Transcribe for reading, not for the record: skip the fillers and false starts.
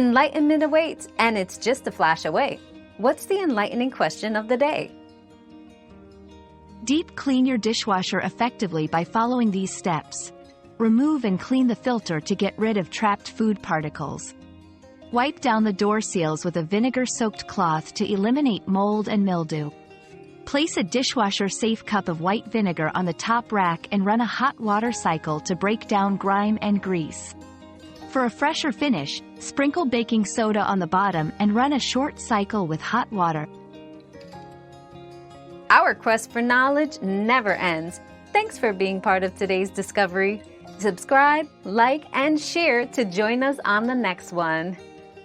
Enlightenment awaits, and it's just a flash away. What's the enlightening question of the day? Deep clean your dishwasher effectively by following these steps. Remove and clean the filter to get rid of trapped food particles. Wipe down the door seals with a vinegar-soaked cloth to eliminate mold and mildew. Place a dishwasher-safe cup of white vinegar on the top rack and run a hot water cycle to break down grime and grease. For a fresher finish, sprinkle baking soda on the bottom and run a short cycle with hot water. Our quest for knowledge never ends. Thanks for being part of today's discovery. Subscribe, like, and share to join us on the next one.